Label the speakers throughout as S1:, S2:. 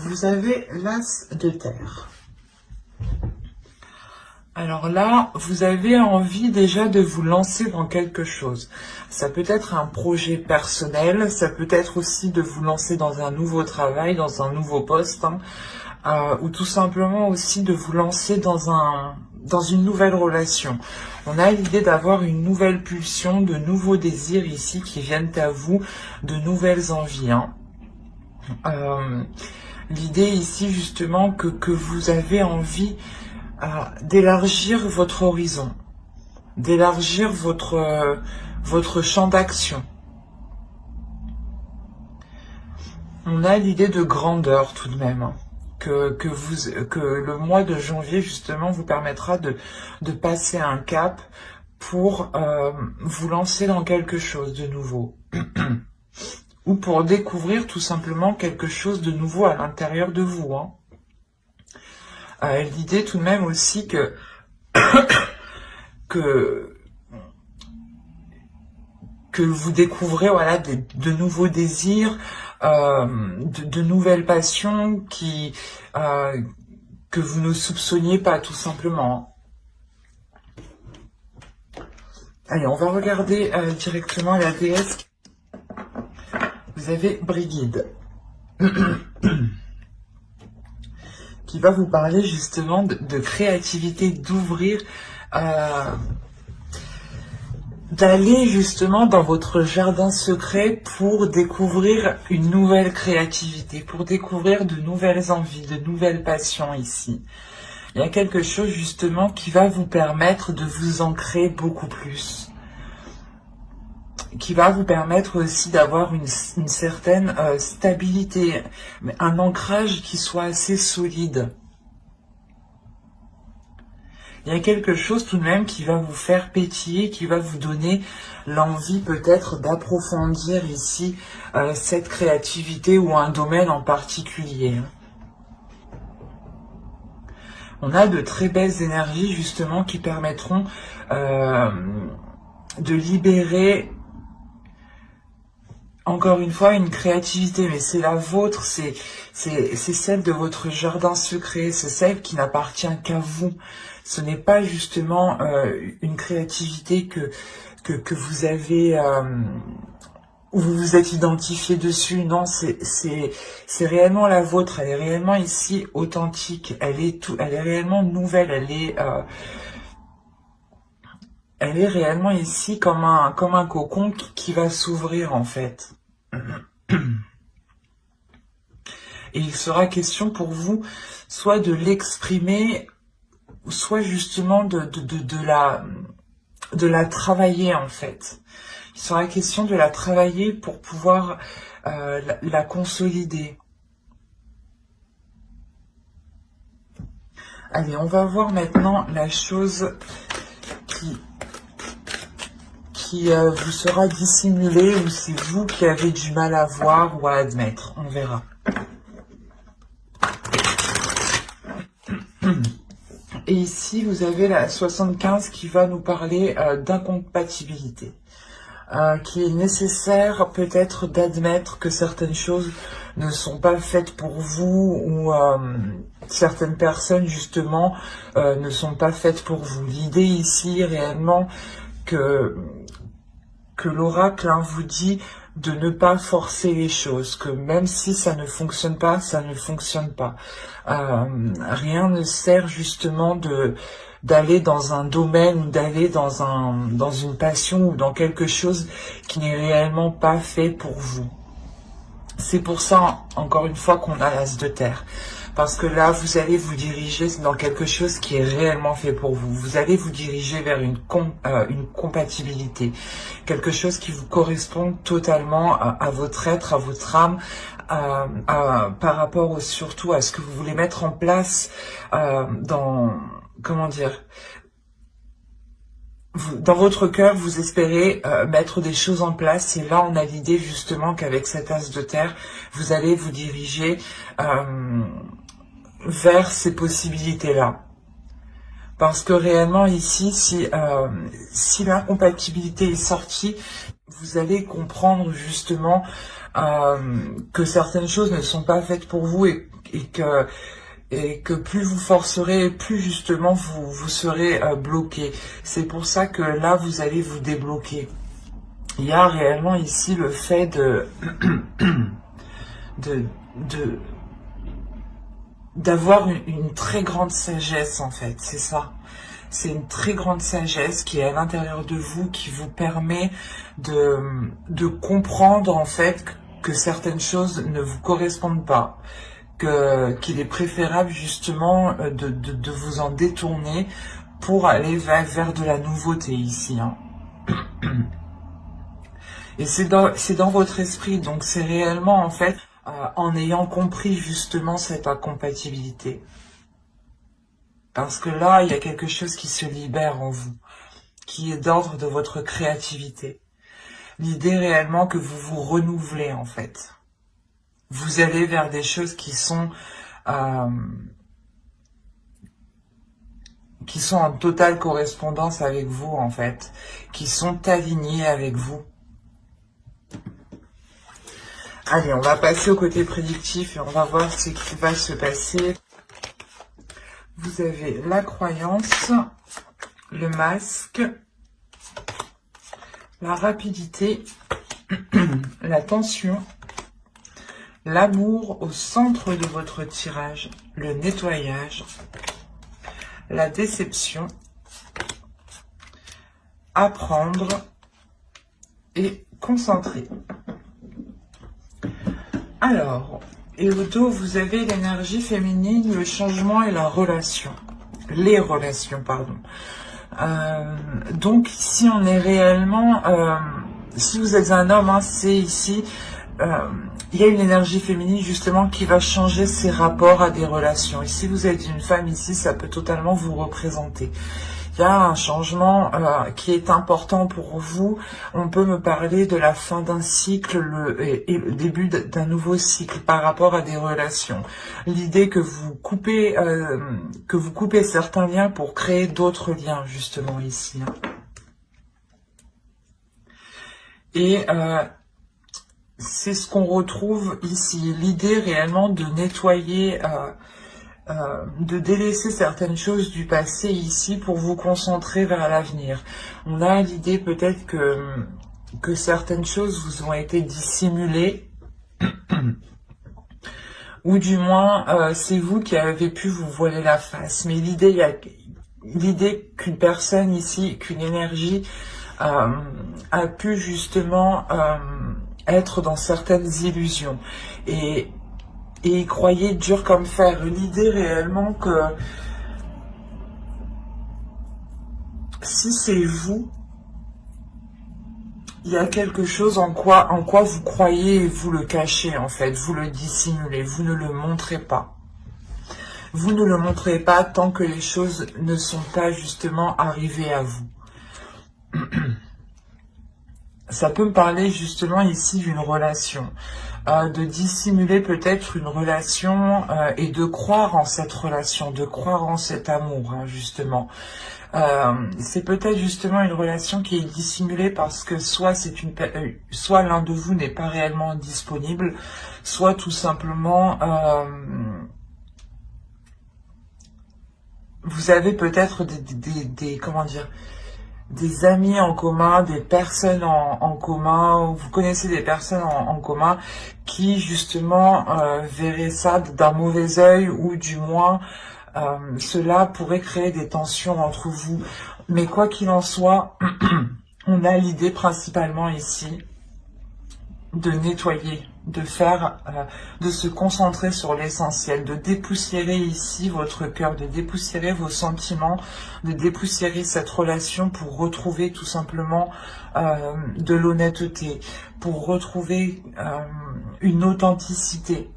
S1: vous avez l'As de terre. Alors là, vous avez envie déjà de vous lancer dans quelque chose. Ça peut être un projet personnel, ça peut être aussi de vous lancer dans un nouveau travail, dans un nouveau poste, ou tout simplement aussi de vous lancer dans une nouvelle relation. On a l'idée d'avoir une nouvelle pulsion, de nouveaux désirs ici qui viennent à vous, de nouvelles envies. L'idée ici justement que vous avez envie d'élargir votre horizon, d'élargir votre champ d'action. On a l'idée de grandeur tout de même, que le mois de janvier justement vous permettra de passer un cap pour vous lancer dans quelque chose de nouveau. Ou pour découvrir tout simplement quelque chose de nouveau à l'intérieur de vous. L'idée tout de même aussi que vous découvrez voilà, de nouveaux désirs, de nouvelles passions que vous ne soupçonniez pas tout simplement. Allez, on va regarder directement la déesse. Vous avez Brigide qui va vous parler justement de créativité, d'ouvrir, d'aller justement dans votre jardin secret pour découvrir une nouvelle créativité, pour découvrir de nouvelles envies, de nouvelles passions ici. Il y a quelque chose justement qui va vous permettre de vous ancrer beaucoup plus, qui va vous permettre aussi d'avoir une certaine stabilité, un ancrage qui soit assez solide. Il y a quelque chose tout de même qui va vous faire pétiller, qui va vous donner l'envie peut-être d'approfondir ici cette créativité ou un domaine en particulier. On a de très belles énergies justement qui permettront de libérer encore une fois une créativité, mais c'est la vôtre, c'est celle de votre jardin secret, c'est celle qui n'appartient qu'à vous. Ce n'est pas justement une créativité que vous avez, où vous vous êtes identifié dessus. Non, c'est réellement la vôtre. Elle est réellement ici authentique. Elle est réellement nouvelle. Elle est réellement ici comme un cocon qui va s'ouvrir en fait. Et il sera question pour vous soit de l'exprimer, soit justement de la travailler en fait. Il sera question de la travailler pour pouvoir la consolider. Allez, on va voir maintenant la chose qui vous sera dissimulée ou c'est vous qui avez du mal à voir ou à admettre. On verra. Et ici, vous avez la 75 qui va nous parler d'incompatibilité. Qui est nécessaire peut-être d'admettre que certaines choses ne sont pas faites pour vous ou certaines personnes justement ne sont pas faites pour vous. L'idée ici réellement que l'oracle vous dit de ne pas forcer les choses, que même si ça ne fonctionne pas, ça ne fonctionne pas. Rien ne sert justement d'aller dans un domaine ou d'aller dans une passion ou dans quelque chose qui n'est réellement pas fait pour vous. C'est pour ça, encore une fois, qu'on a l'As de terre. Parce que là, vous allez vous diriger dans quelque chose qui est réellement fait pour vous. Vous allez vous diriger vers une compatibilité. Quelque chose qui vous correspond totalement à votre être, à votre âme, par rapport surtout à ce que vous voulez mettre en place comment dire, dans votre cœur, vous espérez mettre des choses en place. Et là, on a l'idée justement qu'avec cet As de terre, vous allez vous diriger vers ces possibilités-là. Parce que réellement ici, si l'incompatibilité est sortie, vous allez comprendre justement que certaines choses ne sont pas faites pour vous et que plus vous forcerez, plus justement vous serez bloqué. C'est pour ça que là, vous allez vous débloquer. Il y a réellement ici le fait d'avoir une très grande sagesse, en fait, c'est ça. C'est une très grande sagesse qui est à l'intérieur de vous, qui vous permet de comprendre, en fait, que certaines choses ne vous correspondent pas, qu'il est préférable, justement, de vous en détourner pour aller vers de la nouveauté, ici, hein. Et c'est dans votre esprit, donc c'est réellement, en fait, en ayant compris justement cette incompatibilité. Parce que là, il y a quelque chose qui se libère en vous, qui est d'ordre de votre créativité. L'idée réellement que vous vous renouvelez, en fait. Vous allez vers des choses qui sont en totale correspondance avec vous, en fait, qui sont alignées avec vous. Allez, on va passer au côté prédictif et on va voir ce qui va se passer. Vous avez la croyance, le masque, la rapidité, la tension, l'amour au centre de votre tirage, le nettoyage, la déception, apprendre et concentrer. Alors, et au dos, vous avez l'énergie féminine, le changement et la relation. Les relations, pardon. Donc, ici, on est réellement... si vous êtes un homme, hein, c'est ici... il y a une énergie féminine, justement, qui va changer ses rapports à des relations. Et si vous êtes une femme, ici, ça peut totalement vous représenter. Il y a un changement qui est important pour vous. On peut me parler de la fin d'un cycle et le début d'un nouveau cycle par rapport à des relations. L'idée que vous coupez certains liens pour créer d'autres liens, justement, ici. Et c'est ce qu'on retrouve ici. L'idée réellement de nettoyer... de délaisser certaines choses du passé ici pour vous concentrer vers l'avenir. On a l'idée peut-être que certaines choses vous ont été dissimulées, ou du moins c'est vous qui avez pu vous voiler la face. Mais l'idée qu'une personne ici, qu'une énergie a pu justement être dans certaines illusions. Et y croyez dur comme fer. L'idée réellement que si c'est vous, il y a quelque chose en quoi vous croyez et vous le cachez, en fait. Vous le dissimulez, vous ne le montrez pas. Vous ne le montrez pas tant que les choses ne sont pas justement arrivées à vous. Ça peut me parler justement ici d'une relation. De dissimuler peut-être une relation et de croire en cette relation, de croire en cet amour, hein, justement. C'est peut-être justement une relation qui est dissimulée parce que soit l'un de vous n'est pas réellement disponible, soit tout simplement vous avez peut-être comment dire, des amis en commun, des personnes en commun, vous connaissez des personnes en commun qui justement verraient ça d'un mauvais œil, ou du moins cela pourrait créer des tensions entre vous. Mais quoi qu'il en soit, on a l'idée principalement ici de nettoyer, de se concentrer sur l'essentiel, de dépoussiérer ici votre cœur, de dépoussiérer vos sentiments, de dépoussiérer cette relation pour retrouver tout simplement de l'honnêteté, pour retrouver une authenticité.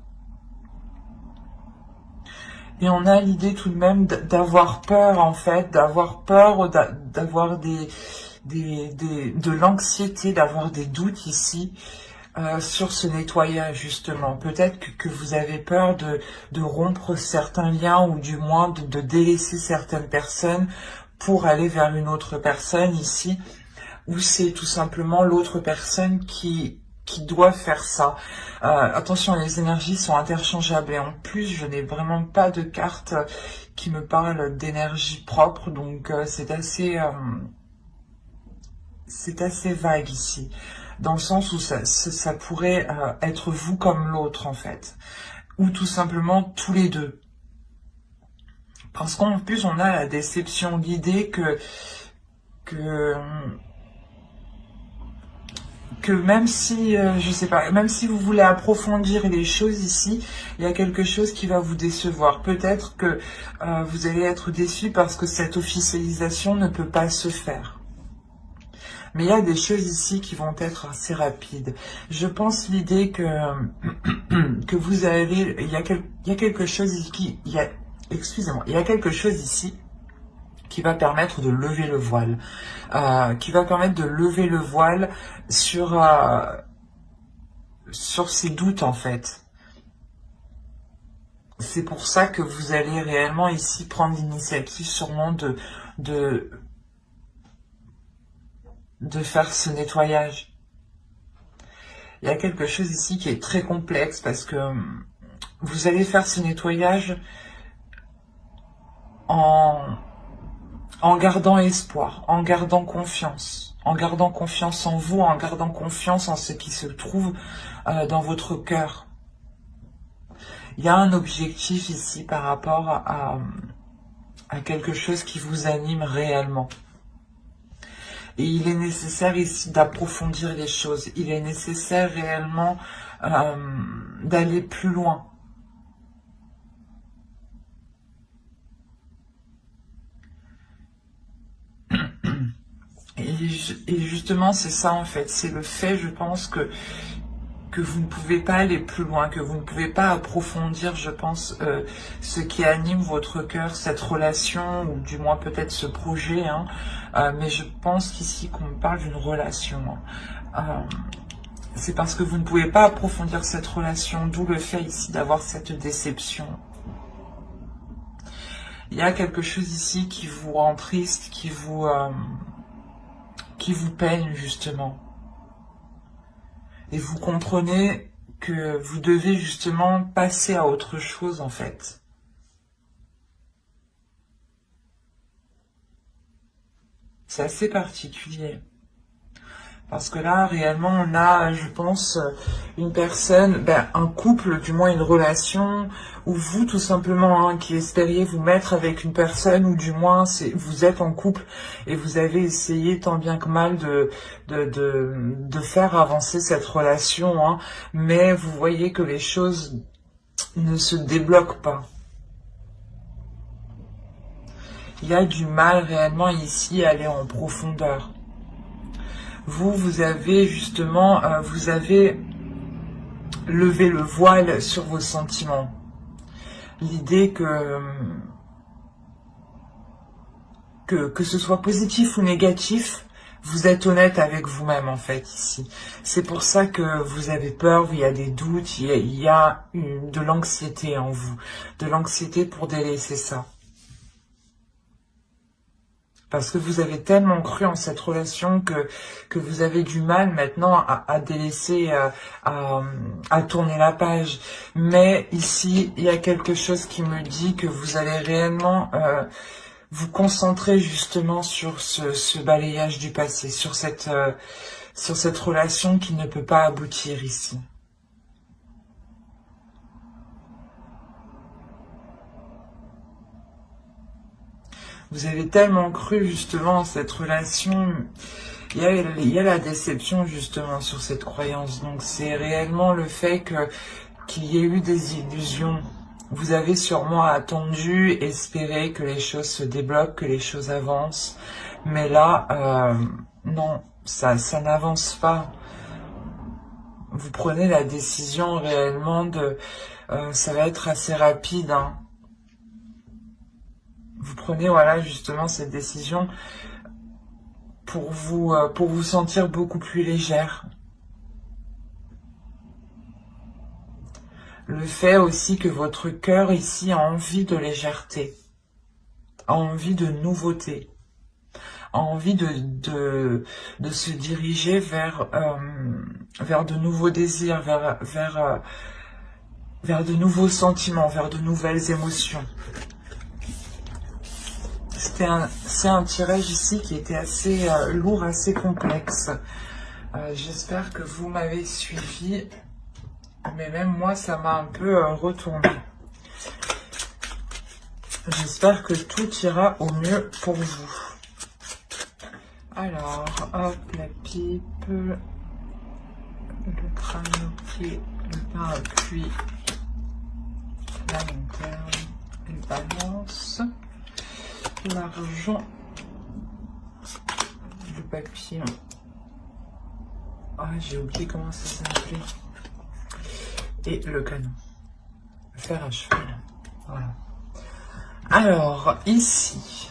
S1: Et on a l'idée tout de même d'avoir peur, en fait, d'avoir peur, d'avoir de l'anxiété, d'avoir des doutes ici, sur ce nettoyage justement. Peut-être que vous avez peur de rompre certains liens ou du moins de délaisser certaines personnes pour aller vers une autre personne ici, ou c'est tout simplement l'autre personne qui doit faire ça. Attention, les énergies sont interchangeables et en plus, je n'ai vraiment pas de carte qui me parle d'énergie propre, donc c'est assez vague ici, dans le sens où ça pourrait être vous comme l'autre en fait, ou tout simplement tous les deux. Parce qu'en plus, on a la déception, l'idée que même si, je sais pas, même si vous voulez approfondir les choses ici, il y a quelque chose qui va vous décevoir. Peut-être que vous allez être déçu parce que cette officialisation ne peut pas se faire. Mais il y a des choses ici qui vont être assez rapides. Je pense l'idée que vous avez, il y a quelque chose ici, excusez-moi, il y a quelque chose ici qui va permettre de lever le voile, sur ces doutes en fait. C'est pour ça que vous allez réellement ici prendre l'initiative sûrement de faire ce nettoyage. Il y a quelque chose ici qui est très complexe parce que vous allez faire ce nettoyage en gardant espoir, en gardant confiance en vous, en gardant confiance en ce qui se trouve dans votre cœur. Il y a un objectif ici par rapport à quelque chose qui vous anime réellement. Et il est nécessaire ici d'approfondir les choses. Il est nécessaire réellement d'aller plus loin. Et justement, c'est ça en fait. C'est le fait, je pense, que vous ne pouvez pas aller plus loin, que vous ne pouvez pas approfondir, je pense, ce qui anime votre cœur, cette relation, ou du moins peut-être ce projet. Hein. Mais je pense qu'ici qu'on parle d'une relation. Hein. C'est parce que vous ne pouvez pas approfondir cette relation, d'où le fait ici d'avoir cette déception. Il y a quelque chose ici qui vous rend triste, qui vous peine justement. Et vous comprenez que vous devez justement passer à autre chose en fait. C'est assez particulier. Parce que là, réellement, on a, je pense, une personne, un couple, du moins une relation, ou vous, tout simplement, hein, qui espériez vous mettre avec une personne, ou du moins, vous êtes en couple, et vous avez essayé tant bien que mal de faire avancer cette relation, hein, mais vous voyez que les choses ne se débloquent pas. Il y a du mal réellement ici à aller en profondeur. Vous avez justement, vous avez levé le voile sur vos sentiments. L'idée que ce soit positif ou négatif, vous êtes honnête avec vous-même en fait ici. C'est pour ça que vous avez peur, il y a des doutes, il y a de l'anxiété en vous. De l'anxiété pour délaisser ça. Parce que vous avez tellement cru en cette relation que vous avez du mal maintenant à délaisser, à tourner la page. Mais ici, il y a quelque chose qui me dit que vous allez réellement vous concentrer justement sur ce balayage du passé, sur cette relation qui ne peut pas aboutir ici. Vous avez tellement cru justement en cette relation, il y a la déception justement sur cette croyance. Donc c'est réellement le fait qu'il y ait eu des illusions. Vous avez sûrement attendu, espéré que les choses se débloquent, que les choses avancent. Mais là, non, ça n'avance pas. Vous prenez la décision réellement ça va être assez rapide, hein. Vous prenez, voilà, justement cette décision pour vous sentir beaucoup plus légère. Le fait aussi que votre cœur ici a envie de légèreté, a envie de nouveauté, a envie de se diriger vers de nouveaux désirs, vers de nouveaux sentiments, vers de nouvelles émotions. C'est un tirage ici qui était assez lourd, assez complexe. J'espère que vous m'avez suivi, mais même moi, ça m'a un peu retourné. J'espère que tout ira au mieux pour vous. Alors, hop, la pipe, le crâne, le parapluie, la lanterne, les balances, l'argent, le papier. Ah, j'ai oublié comment ça s'appelait. Et le canon. Le fer à cheval. Voilà. Alors, ici.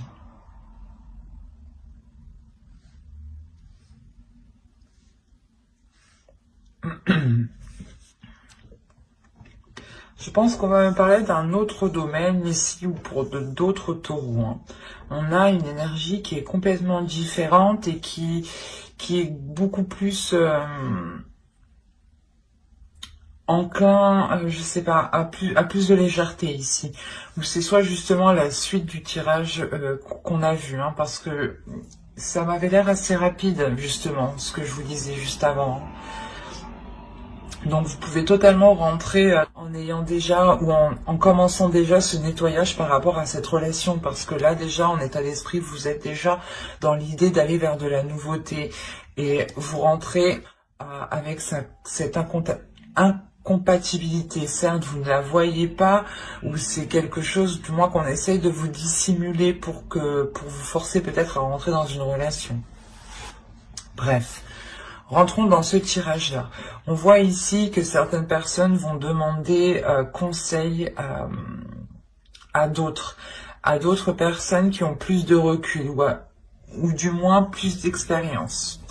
S1: Je pense qu'on va me parler d'un autre domaine ici, ou pour d'autres taureaux. Hein. On a une énergie qui est complètement différente et qui est beaucoup plus enclin, je sais pas, à plus de légèreté ici. Ou c'est soit justement la suite du tirage qu'on a vu, hein, parce que ça m'avait l'air assez rapide, justement, ce que je vous disais juste avant. Donc vous pouvez totalement rentrer en ayant déjà, ou en commençant déjà ce nettoyage par rapport à cette relation, parce que là déjà en état d'esprit vous êtes déjà dans l'idée d'aller vers de la nouveauté, et vous rentrez avec cette incompatibilité. Certes vous ne la voyez pas, ou c'est quelque chose du moins qu'on essaye de vous dissimuler pour vous forcer peut-être à rentrer dans une relation. Bref. Rentrons dans ce tirage-là. On voit ici que certaines personnes vont demander conseil à d'autres personnes qui ont plus de recul ou du moins plus d'expérience.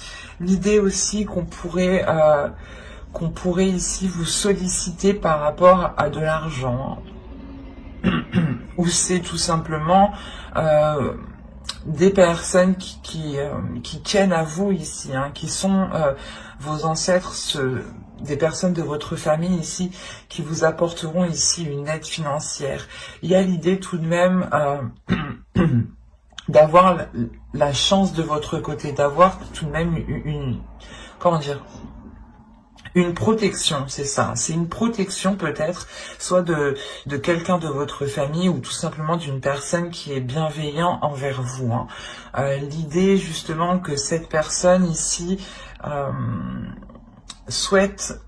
S1: L'idée aussi qu'on pourrait ici vous solliciter par rapport à de l'argent, ou c'est tout simplement des personnes qui tiennent à vous ici, hein, qui sont vos ancêtres, des personnes de votre famille ici, qui vous apporteront ici une aide financière. Il y a l'idée tout de même d'avoir la chance de votre côté, d'avoir tout de même comment dire, une protection, c'est ça. C'est une protection peut-être, soit de quelqu'un de votre famille ou tout simplement d'une personne qui est bienveillant envers vous. Hein. L'idée justement que cette personne ici souhaite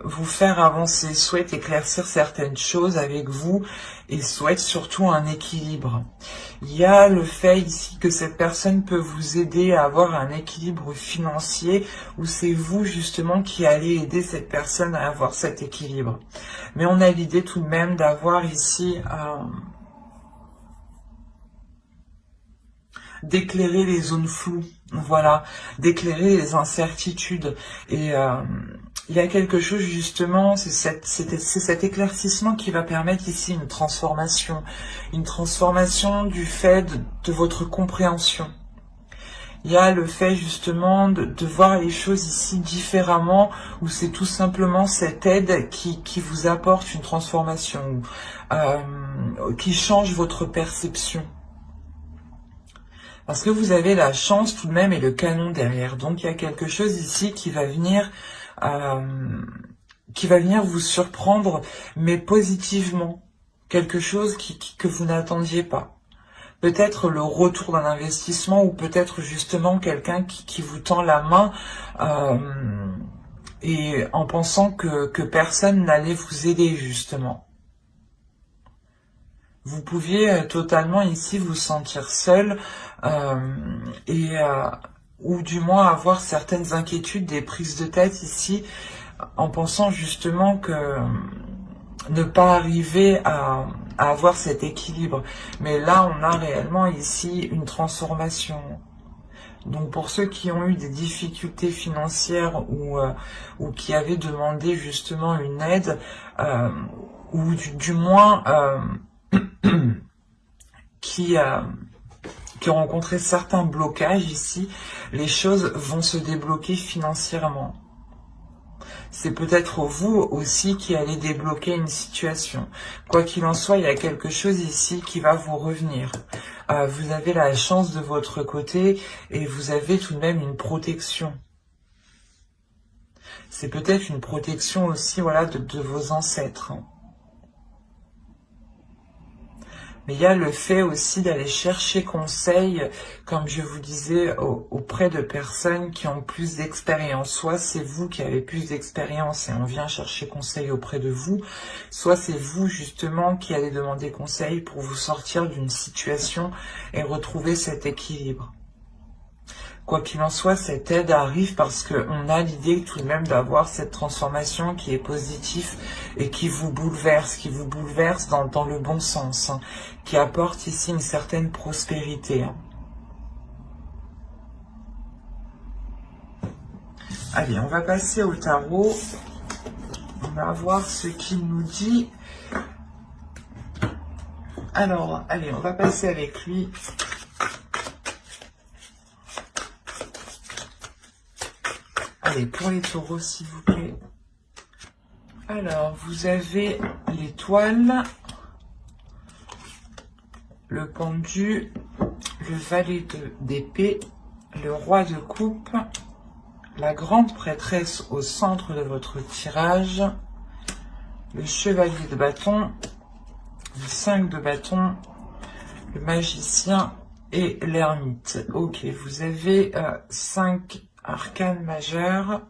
S1: vous faire avancer, souhaite éclaircir certaines choses avec vous et souhaite surtout un équilibre. Il y a le fait ici que cette personne peut vous aider à avoir un équilibre financier, ou c'est vous justement qui allez aider cette personne à avoir cet équilibre. Mais on a l'idée tout de même d'avoir ici d'éclairer les zones floues, voilà, d'éclairer les incertitudes. Et il y a quelque chose justement, c'est cet éclaircissement qui va permettre ici une transformation du fait de votre compréhension. Il y a le fait justement de voir les choses ici différemment, où c'est tout simplement cette aide qui vous apporte une transformation, qui change votre perception. Parce que vous avez la chance tout de même et le canon derrière. Donc il y a quelque chose ici qui va venir vous surprendre, mais positivement. Quelque chose que vous n'attendiez pas. Peut-être le retour d'un investissement, ou peut-être justement quelqu'un qui vous tend la main et en pensant que personne n'allait vous aider justement. Vous pouviez totalement ici vous sentir seul ou du moins avoir certaines inquiétudes, des prises de tête ici, en pensant justement que ne pas arriver à avoir cet équilibre. Mais là, on a réellement ici une transformation Donc pour ceux qui ont eu des difficultés financières ou qui avaient demandé justement une aide, ou du moins qui ont rencontré certains blocages ici, les choses vont se débloquer financièrement. C'est peut-être vous aussi qui allez débloquer une situation. Quoi qu'il en soit, il y a quelque chose ici qui va vous revenir. Vous avez la chance de votre côté et vous avez tout de même une protection. C'est peut-être une protection aussi, voilà, de vos ancêtres. Mais il y a le fait aussi d'aller chercher conseil, comme je vous disais, auprès de personnes qui ont plus d'expérience. Soit c'est vous qui avez plus d'expérience et on vient chercher conseil auprès de vous, soit c'est vous justement qui allez demander conseil pour vous sortir d'une situation et retrouver cet équilibre. Quoi qu'il en soit, cette aide arrive parce qu'on a l'idée tout de même d'avoir cette transformation qui est positive et qui vous bouleverse dans le bon sens, hein, qui apporte ici une certaine prospérité. Hein. Allez, on va passer au tarot. On va voir ce qu'il nous dit. Alors, allez, on va passer avec lui. Allez, pour les taureaux, s'il vous plaît. Alors, vous avez l'étoile, le pendu, le valet d'épée, le roi de coupe, la grande prêtresse au centre de votre tirage, le chevalier de bâton, le 5 de bâton, le magicien et l'ermite. Ok, vous avez 5 arcanes majeures.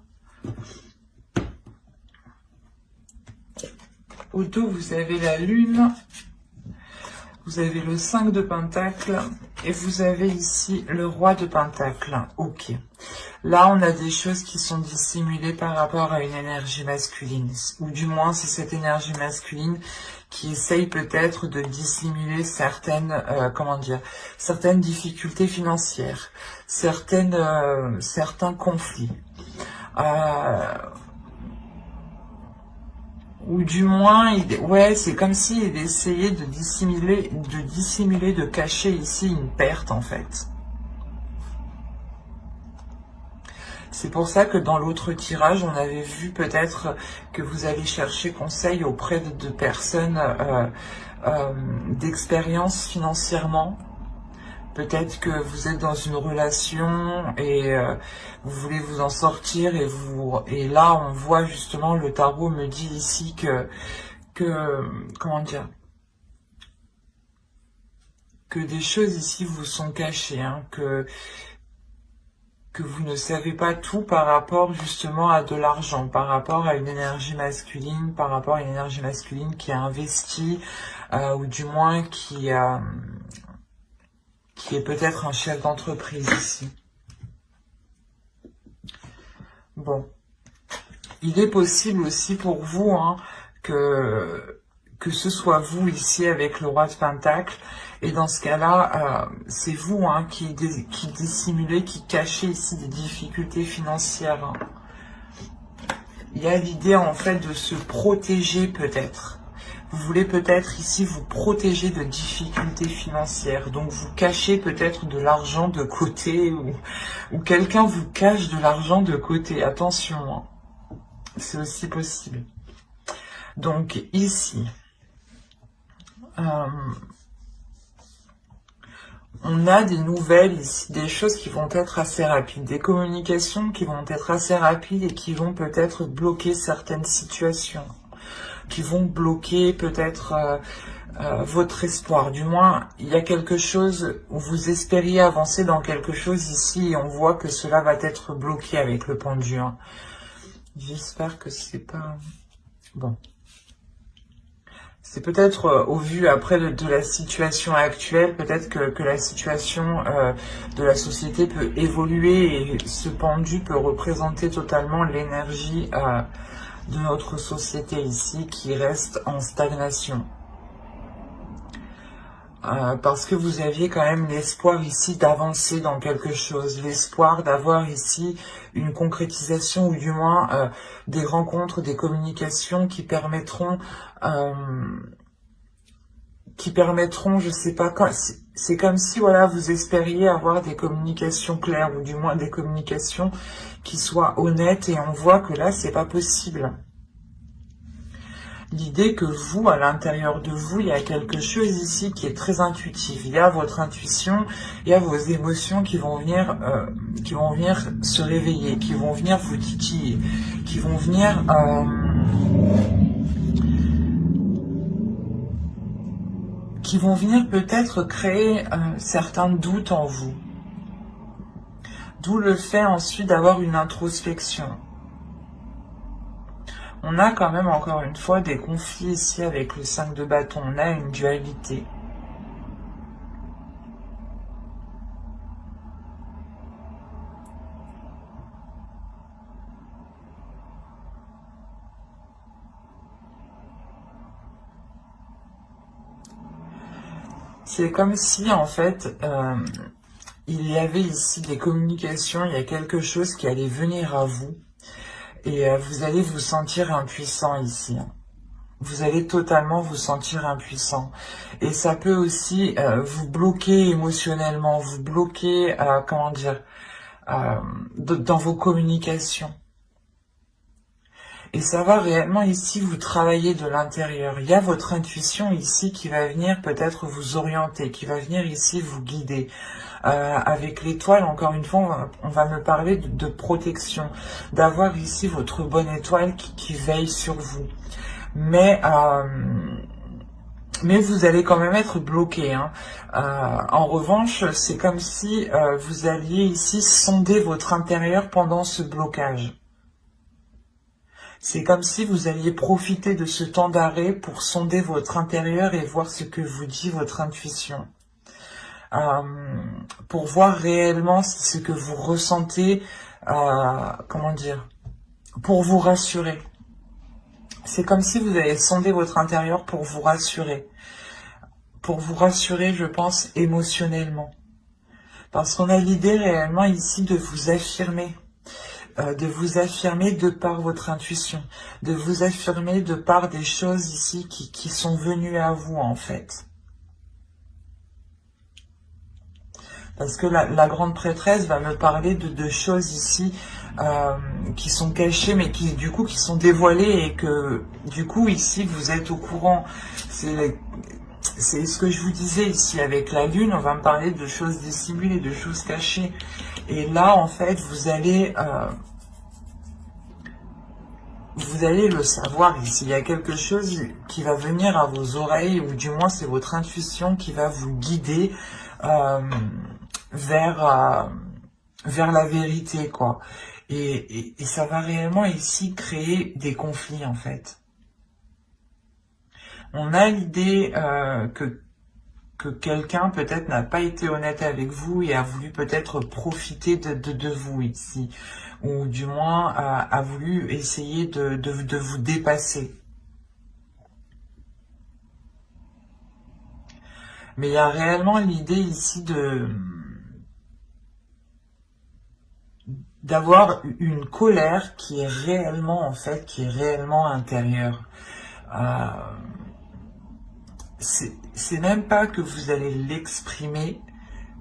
S1: Au dos, vous avez la lune, vous avez le 5 de pentacle et vous avez ici le roi de pentacle. Ok. Là, on a des choses qui sont dissimulées par rapport à une énergie masculine. Ou du moins, c'est cette énergie masculine qui essaye peut-être de dissimuler certaines, certaines difficultés financières, certains conflits. Ou du moins, ouais, c'est comme s'il essayait de dissimuler, de cacher ici une perte en fait. C'est pour ça que dans l'autre tirage, on avait vu peut-être que vous allez chercher conseil auprès de personnes d'expérience financièrement. Peut-être que vous êtes dans une relation et vous voulez vous en sortir et là on voit justement, le tarot me dit ici que des choses ici vous sont cachées, hein, que vous ne savez pas tout par rapport justement à de l'argent, par rapport à une énergie masculine, qui a investi, ou du moins qui est peut-être un chef d'entreprise ici. Bon. Il est possible aussi pour vous, hein, que ce soit vous ici avec le roi de pentacle. Et dans ce cas-là, c'est vous, hein, qui dissimulez, qui cachez ici des difficultés financières. Hein. Il y a l'idée en fait de se protéger peut-être. Vous voulez peut-être ici vous protéger de difficultés financières. Donc vous cachez peut-être de l'argent de côté ou quelqu'un vous cache de l'argent de côté. Attention, hein. C'est aussi possible. Donc ici, on a des nouvelles ici, des choses qui vont être assez rapides, des communications qui vont être assez rapides et qui vont peut-être bloquer certaines situations, qui vont bloquer peut-être votre espoir. Du moins, il y a quelque chose où vous espériez avancer dans quelque chose ici et on voit que cela va être bloqué avec le pendu. Hein. J'espère que c'est pas... Bon. C'est peut-être au vu après de la situation actuelle, peut-être que la situation de la société peut évoluer et ce pendu peut représenter totalement l'énergie de notre société ici qui reste en stagnation. parce que vous aviez quand même l'espoir ici d'avancer dans quelque chose, l'espoir d'avoir ici une concrétisation ou du moins des rencontres, des communications qui permettront, je sais pas, c'est comme si voilà vous espériez avoir des communications claires ou du moins des communications qui soient honnêtes et on voit que là c'est pas possible. L'idée que vous, à l'intérieur de vous, il y a quelque chose ici qui est très intuitif. Il y a votre intuition, il y a vos émotions qui vont venir se réveiller, qui vont venir vous titiller, qui vont venir peut-être créer certains doutes en vous. D'où le fait ensuite d'avoir une introspection. On a quand même encore une fois des conflits ici avec le 5 de bâton, on a une dualité. C'est comme si en fait il y avait ici des communications, il y a quelque chose qui allait venir à vous et vous allez vous sentir impuissant ici. Vous allez totalement vous sentir impuissant. Et ça peut aussi vous bloquer émotionnellement, vous bloquer, comment dire, dans vos communications. Et ça va réellement ici vous travailler de l'intérieur. Il y a votre intuition ici qui va venir peut-être vous orienter, qui va venir ici vous guider. Avec l'étoile, encore une fois, on va me parler de protection, d'avoir ici votre bonne étoile qui veille sur vous. Mais vous allez quand même être bloqué. Hein. En revanche, c'est comme si vous alliez ici sonder votre intérieur pendant ce blocage. C'est comme si vous alliez profiter de ce temps d'arrêt pour sonder votre intérieur et voir ce que vous dit votre intuition. Pour voir réellement ce que vous ressentez, comment dire, pour vous rassurer. C'est comme si vous allez sonder votre intérieur pour vous rassurer. Pour vous rassurer, je pense, émotionnellement. Parce qu'on a l'idée réellement ici de vous affirmer. De par votre intuition, de vous affirmer de par des choses ici qui sont venues à vous en fait. Parce que la grande prêtresse va me parler de choses ici qui sont cachées mais qui du coup qui sont dévoilées et que du coup ici vous êtes au courant. C'est ce que je vous disais ici avec la lune, on va me parler de choses dissimulées, de choses cachées. Et là en fait vous allez le savoir ici, il y a quelque chose qui va venir à vos oreilles, ou du moins c'est votre intuition qui va vous guider vers la vérité, quoi. Et ça va réellement ici créer des conflits, en fait. On a l'idée que quelqu'un peut-être n'a pas été honnête avec vous et a voulu peut-être profiter de vous ici, ou du moins a voulu essayer de vous dépasser. Mais il y a réellement l'idée ici d'avoir une colère qui est réellement, en fait, qui est réellement intérieure. C'est même pas que vous allez l'exprimer,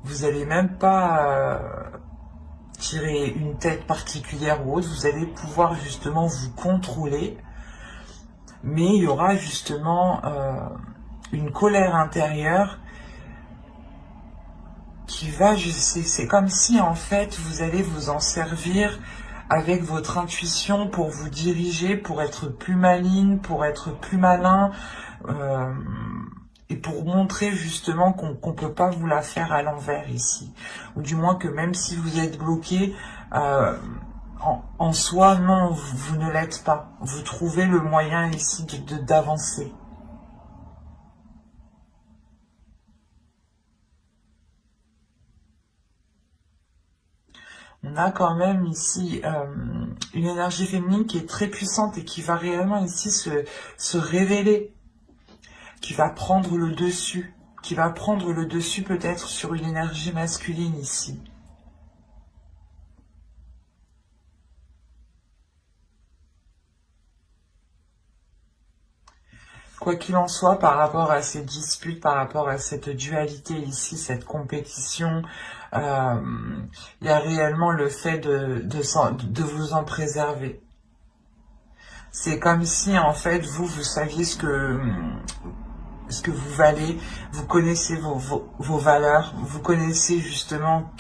S1: vous allez même pas tirer une tête particulière ou autre, vous allez pouvoir justement vous contrôler, mais il y aura justement une colère intérieure qui va, c'est comme si en fait vous allez vous en servir avec votre intuition pour vous diriger, pour être plus maligne, pour être plus malin, et pour montrer justement qu'on ne peut pas vous la faire à l'envers ici. Ou du moins que même si vous êtes bloqué, en soi, non, vous ne l'êtes pas. Vous trouvez le moyen ici d'avancer. On a quand même ici une énergie féminine qui est très puissante et qui va réellement ici se révéler, qui va prendre le dessus. qui va prendre le dessus peut-être sur une énergie masculine ici. Quoi qu'il en soit, par rapport à ces disputes, par rapport à cette dualité ici, cette compétition, il y a réellement le fait de vous en préserver. C'est comme si, en fait, vous saviez ce que vous valez, vous connaissez vos valeurs, vous connaissez justement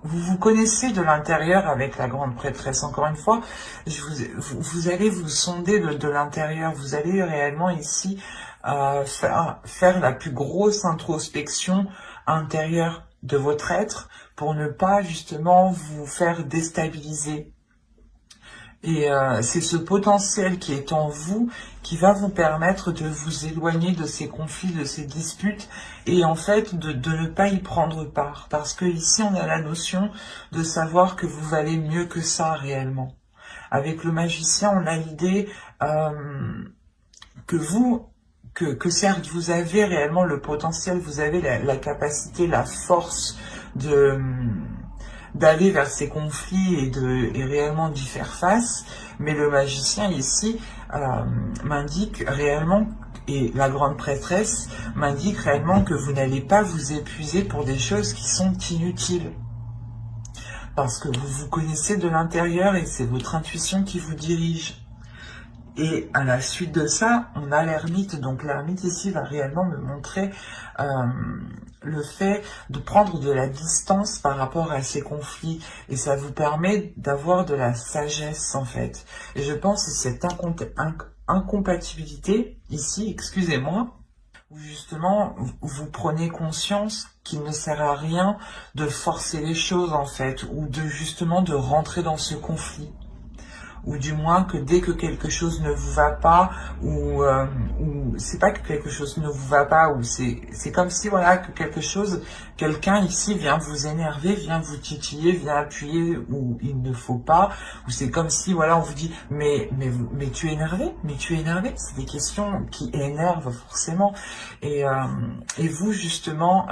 S1: vous connaissez de l'intérieur avec la grande prêtresse. Encore une fois, vous allez vous sonder de l'intérieur. Vous allez réellement ici faire la plus grosse introspection intérieure de votre être pour ne pas justement vous faire déstabiliser. Et c'est ce potentiel qui est en vous qui va vous permettre de vous éloigner de ces conflits, de ces disputes, et en fait de ne pas y prendre part. Parce que ici on a la notion de savoir que vous valez mieux que ça réellement. Avec le magicien, on a l'idée que certes vous avez réellement le potentiel, vous avez la capacité, la force d'aller vers ces conflits et réellement d'y faire face, mais le magicien ici m'indique réellement, et la grande prêtresse m'indique réellement que vous n'allez pas vous épuiser pour des choses qui sont inutiles. Parce que vous vous connaissez de l'intérieur et c'est votre intuition qui vous dirige. Et à la suite de ça, on a l'ermite. Donc l'ermite ici va réellement me montrer le fait de prendre de la distance par rapport à ces conflits. Et ça vous permet d'avoir de la sagesse en fait. Et je pense que cette incompatibilité ici, excusez-moi, où justement vous prenez conscience qu'il ne sert à rien de forcer les choses en fait, ou justement de rentrer dans ce conflit. Ou du moins que dès que quelque chose ne vous va pas, ou c'est pas que quelque chose ne vous va pas, ou c'est comme si voilà que quelqu'un ici vient vous énerver, vient vous titiller, vient appuyer où il ne faut pas, ou c'est comme si voilà on vous dit mais tu es énervé, c'est des questions qui énervent forcément, et vous justement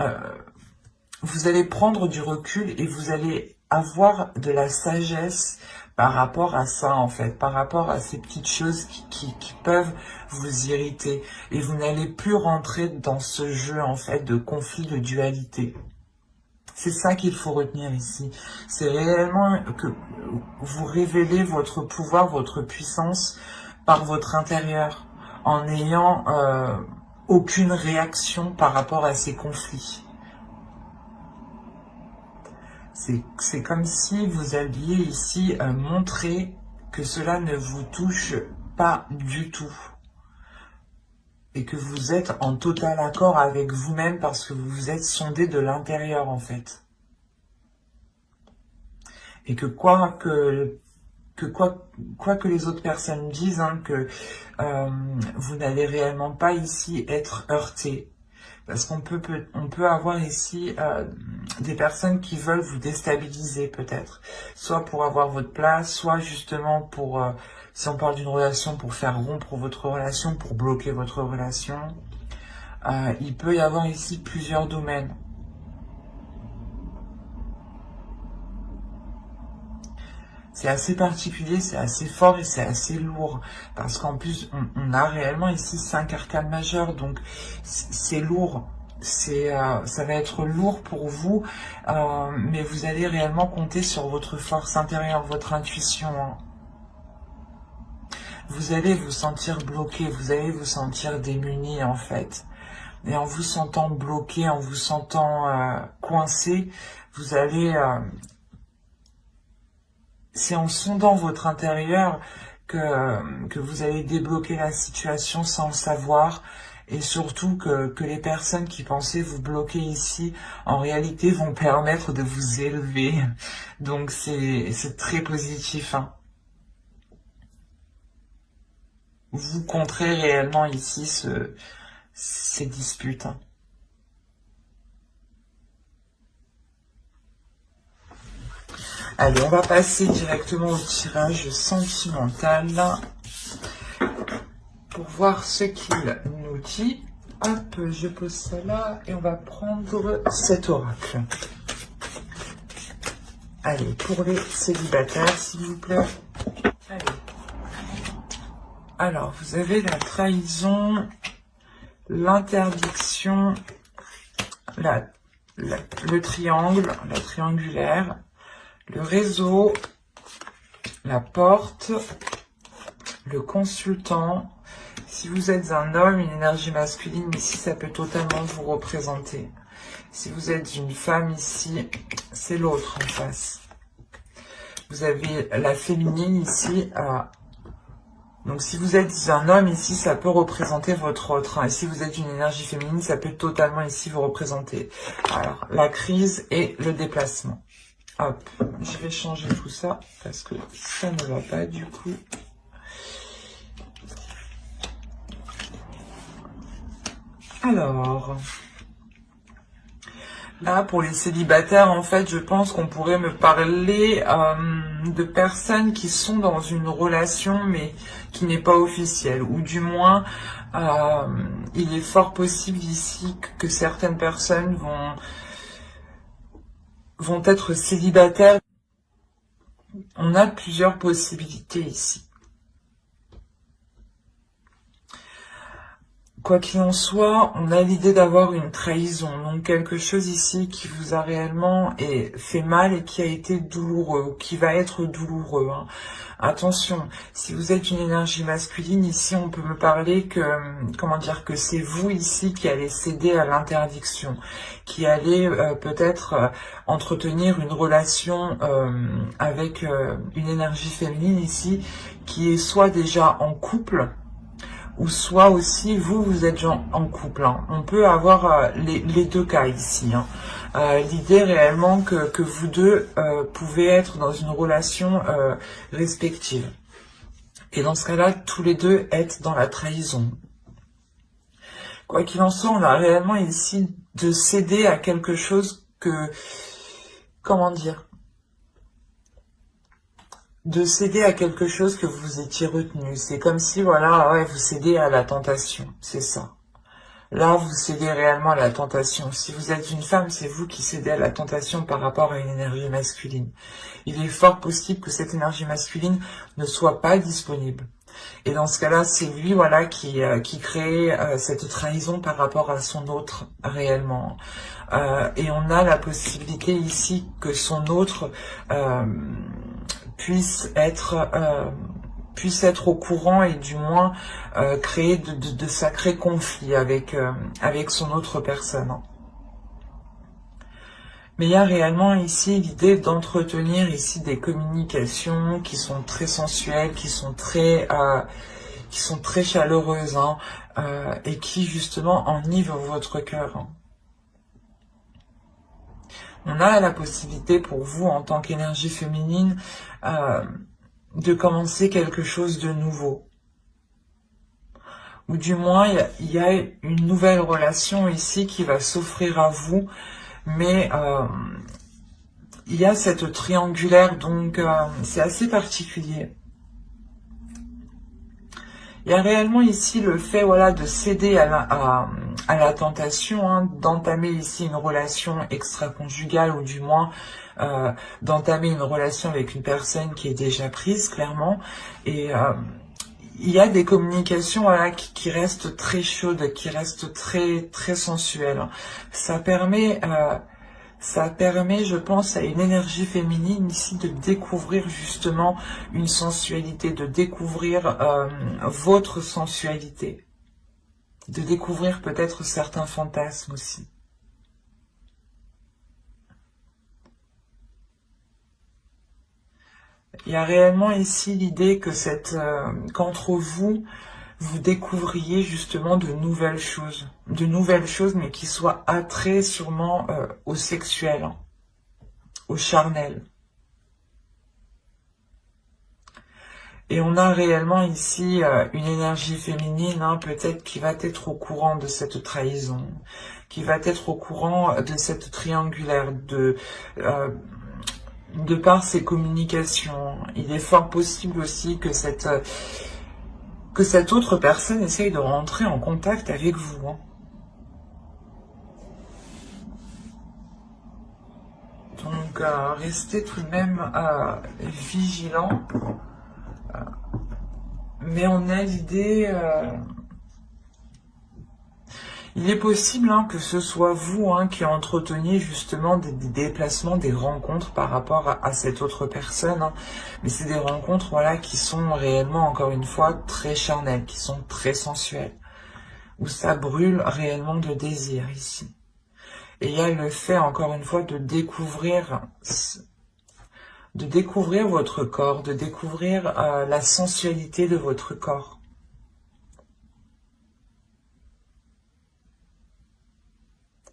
S1: vous allez prendre du recul et vous allez avoir de la sagesse par rapport à ça, en fait, par rapport à ces petites choses qui peuvent vous irriter. Et vous n'allez plus rentrer dans ce jeu, en fait, de conflit, de dualité. C'est ça qu'il faut retenir ici. C'est réellement que vous révélez votre pouvoir, votre puissance par votre intérieur, en n'ayant aucune réaction par rapport à ces conflits. C'est comme si vous alliez ici montrer que cela ne vous touche pas du tout. Et que vous êtes en total accord avec vous-même parce que vous vous êtes sondé de l'intérieur en fait. Et que quoi que les autres personnes disent, hein, que vous n'allez réellement pas ici être heurté. Parce qu'on peut avoir ici des personnes qui veulent vous déstabiliser peut-être. Soit pour avoir votre place, soit justement pour, si on parle d'une relation, pour faire rompre votre relation, pour bloquer votre relation. Il peut y avoir ici plusieurs domaines. C'est assez particulier, c'est assez fort et c'est assez lourd. Parce qu'en plus, on a réellement ici 5 arcanes majeures. Donc, c'est lourd. Ça va être lourd pour vous. Mais vous allez réellement compter sur votre force intérieure, votre intuition. Hein. Vous allez vous sentir bloqué. Vous allez vous sentir démuni en fait. Et en vous sentant bloqué, en vous sentant coincé, vous allez... c'est en sondant votre intérieur que vous allez débloquer la situation sans le savoir, et surtout que les personnes qui pensaient vous bloquer ici, en réalité vont permettre de vous élever. Donc c'est très positif. Hein. Vous contrez réellement ici ces disputes. Hein. Allez, on va passer directement au tirage sentimental pour voir ce qu'il nous dit. hop, je pose ça là et on va prendre cet oracle. Allez, pour les célibataires, s'il vous plaît. Allez. Alors, vous avez la trahison, l'interdiction, le triangle, la triangulaire, le réseau, la porte, le consultant. Si vous êtes un homme, une énergie masculine, ici, ça peut totalement vous représenter. Si vous êtes une femme, ici, c'est l'autre en face. Vous avez la féminine, ici. Donc, si vous êtes un homme, ici, ça peut représenter votre autre. Et si vous êtes une énergie féminine, ça peut totalement, ici, vous représenter. Alors, la crise et le déplacement. Hop, je vais changer tout ça, parce que ça ne va pas, du coup. Alors, là, pour les célibataires, en fait, je pense qu'on pourrait me parler de personnes qui sont dans une relation, mais qui n'est pas officielle. Ou du moins, il est fort possible ici que certaines personnes vont être célibataires. On a plusieurs possibilités ici. Quoi qu'il en soit, on a l'idée d'avoir une trahison, donc quelque chose ici qui vous a réellement fait mal et qui a été douloureux, qui va être douloureux. Hein. Attention, si vous êtes une énergie masculine, ici on peut me parler que, comment dire, que c'est vous ici qui allez céder à l'interdiction, qui allez peut-être entretenir une relation avec une énergie féminine ici, qui est soit déjà en couple, ou soit aussi vous êtes en couple. Hein. On peut avoir les deux cas ici. Hein. L'idée réellement que vous deux pouvez être dans une relation respective. Et dans ce cas-là, tous les deux être dans la trahison. Quoi qu'il en soit, on a réellement ici de céder à quelque chose que, comment dire, de céder à quelque chose que vous étiez retenu. C'est comme si, voilà, ouais, vous cédez à la tentation, c'est ça. Là, vous cédez réellement à la tentation. Si vous êtes une femme, c'est vous qui cédez à la tentation par rapport à une énergie masculine. Il est fort possible que cette énergie masculine ne soit pas disponible. Et dans ce cas-là, c'est lui, voilà, qui crée cette trahison par rapport à son autre, réellement. Et on a la possibilité ici que son autre puisse être au courant et du moins créer de sacrés conflits avec son autre personne. Mais il y a réellement ici l'idée d'entretenir ici des communications qui sont très sensuelles, qui sont très chaleureuses, hein, et qui justement enivrent votre cœur. Hein. On a la possibilité pour vous, en tant qu'énergie féminine, de commencer quelque chose de nouveau. Ou du moins, il y a une nouvelle relation ici qui va s'offrir à vous, mais il y a cette triangulaire, donc c'est assez particulier. Il y a réellement ici le fait, voilà, de céder à la tentation, hein, d'entamer ici une relation extra-conjugale, ou du moins d'entamer une relation avec une personne qui est déjà prise, clairement. Et il y a des communications, voilà, qui restent très chaudes, qui restent très sensuelles. Ça permet, je pense, à une énergie féminine ici de découvrir justement une sensualité, de découvrir votre sensualité, de découvrir peut-être certains fantasmes aussi. Il y a réellement ici l'idée que qu'entre vous, vous découvriez justement de nouvelles choses, mais qui soient attraits sûrement au sexuel, hein, au charnel. Et on a réellement ici une énergie féminine, hein, peut-être qui va être au courant de cette trahison, qui va être au courant de cette triangulaire, de par ses communications. Il est fort possible aussi que cette autre personne essaye de rentrer en contact avec vous. Hein. Donc, restez tout de même vigilant. Mais on a l'idée... il est possible que ce soit vous qui entreteniez justement des déplacements, des rencontres par rapport à cette autre personne. Mais c'est des rencontres voilà, qui sont réellement, encore une fois, très charnelles, qui sont très sensuelles. Où ça brûle réellement de désir ici. Et il y a le fait, encore une fois, de découvrir votre corps, de découvrir la sensualité de votre corps.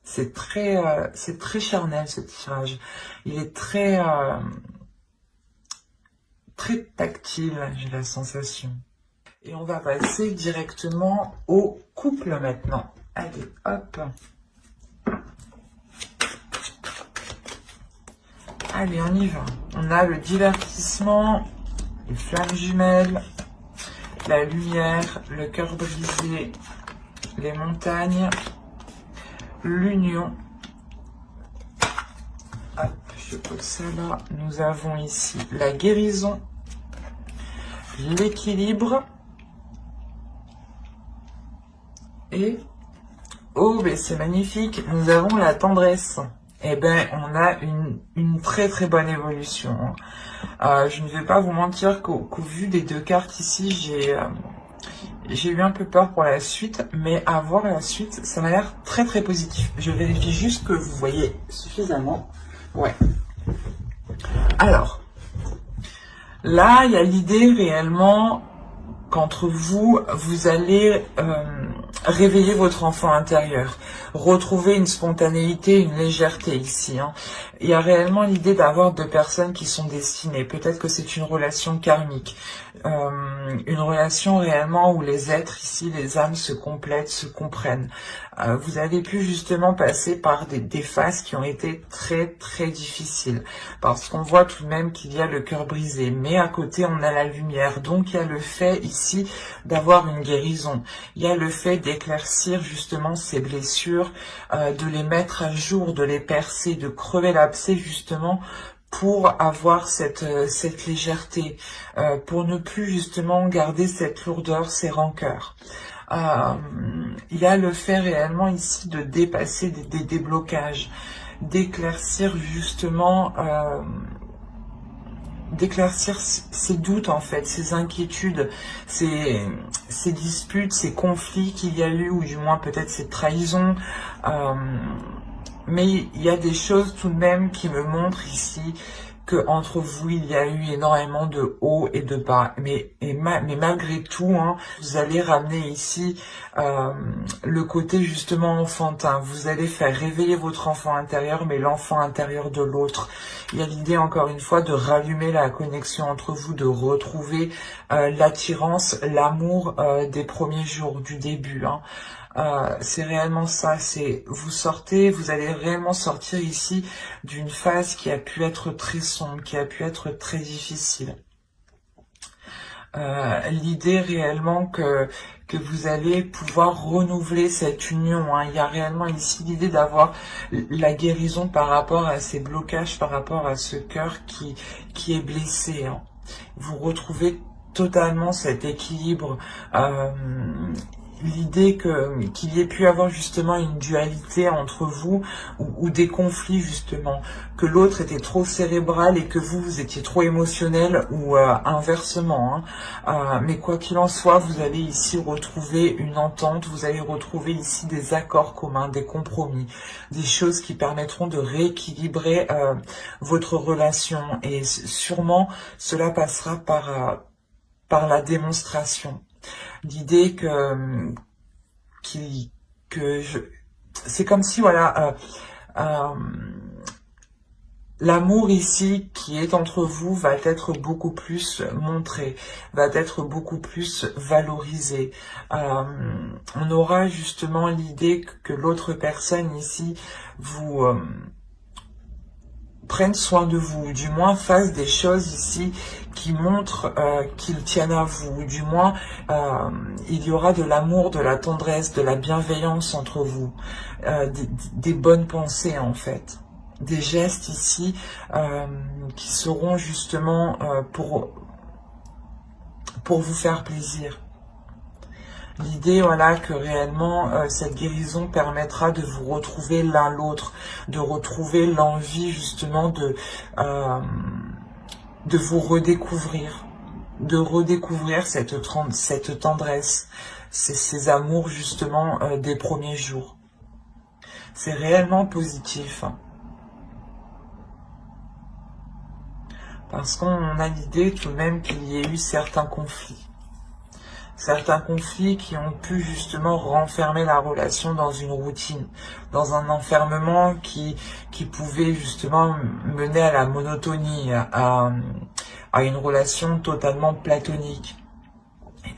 S1: C'est très charnel ce tirage. Il est très tactile, j'ai la sensation. Et on va passer directement au couple maintenant. Allez, hop. Allez, on y va. On a le divertissement, les flammes jumelles, la lumière, le cœur brisé, les montagnes, l'union. Hop, je pose ça là. Nous avons ici la guérison, l'équilibre et, oh, mais c'est magnifique, nous avons la tendresse. Eh ben, on a une très très bonne évolution. Je ne vais pas vous mentir qu'au vu des deux cartes ici, j'ai eu un peu peur pour la suite, mais à voir la suite, ça m'a l'air très très positif. Je vérifie juste que vous voyez suffisamment. Ouais. Alors, là, il y a l'idée réellement qu'entre vous, vous allez réveiller votre enfant intérieur, retrouver une spontanéité, une légèreté ici. Il y a réellement l'idée d'avoir deux personnes qui sont destinées. Peut-être que c'est une relation karmique, une relation réellement où les êtres ici, les âmes se complètent, se comprennent. Vous avez pu justement passer par des phases qui ont été très très difficiles, parce qu'on voit tout de même qu'il y a le cœur brisé, mais à côté on a la lumière. Donc il y a le fait ici d'avoir une guérison, il y a le fait d'éclaircir justement ces blessures, de les mettre à jour, de les percer, de crever l'abcès justement pour avoir cette légèreté, pour ne plus justement garder cette lourdeur, ces rancœurs. Il y a le fait réellement ici de dépasser des déblocages, d'éclaircir justement, d'éclaircir ces doutes en fait, ces inquiétudes, ces disputes, ces conflits qu'il y a eu, ou du moins peut-être ces trahisons. Mais il y a des choses tout de même qui me montrent ici que entre vous, il y a eu énormément de hauts et de bas. Mais malgré tout, vous allez ramener ici le côté justement enfantin. Vous allez faire réveiller votre enfant intérieur, mais l'enfant intérieur de l'autre. Il y a l'idée, encore une fois, de rallumer la connexion entre vous, de retrouver l'attirance, l'amour des premiers jours, du début. C'est réellement ça, vous allez réellement sortir ici d'une phase qui a pu être très sombre, qui a pu être très difficile. L'idée réellement que vous allez pouvoir renouveler cette union. Il y a réellement ici l'idée d'avoir la guérison par rapport à ces blocages, par rapport à ce cœur qui est blessé. Vous retrouvez totalement cet équilibre. L'idée qu'il y ait pu avoir justement une dualité entre vous ou des conflits justement, que l'autre était trop cérébral et que vous étiez trop émotionnel ou inversement. Mais quoi qu'il en soit, vous allez ici retrouver une entente, vous allez retrouver ici des accords communs, des compromis, des choses qui permettront de rééquilibrer votre relation. Et sûrement, cela passera par la démonstration. L'idée c'est comme si voilà l'amour ici qui est entre vous va être beaucoup plus montré, va être beaucoup plus valorisé. On aura justement l'idée que l'autre personne ici vous prenne soin de vous, du moins fasse des choses ici qui montrent qu'ils tiennent à vous, du moins il y aura de l'amour, de la tendresse, de la bienveillance entre vous, des bonnes pensées en fait. des gestes ici qui seront justement pour vous faire plaisir. L'idée, voilà, que réellement, cette guérison permettra de vous retrouver l'un l'autre, de retrouver l'envie, justement, de vous redécouvrir, de redécouvrir cette tendresse, ces amours, justement, des premiers jours. C'est réellement positif. Parce qu'on a l'idée tout de même qu'il y ait eu certains conflits. Certains conflits qui ont pu justement renfermer la relation dans une routine, dans un enfermement qui pouvait justement mener à la monotonie, à une relation totalement platonique.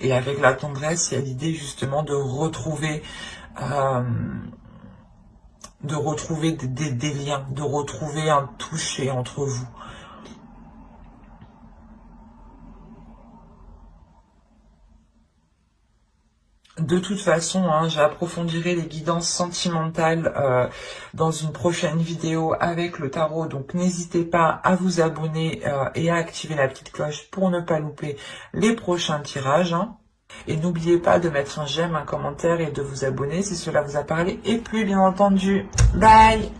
S1: Et avec la tendresse, il y a l'idée justement de retrouver des liens, de retrouver un toucher entre vous. De toute façon, j'approfondirai les guidances sentimentales dans une prochaine vidéo avec le tarot. Donc n'hésitez pas à vous abonner et à activer la petite cloche pour ne pas louper les prochains tirages. Et n'oubliez pas de mettre un j'aime, un commentaire et de vous abonner si cela vous a parlé et plu, bien entendu. Bye!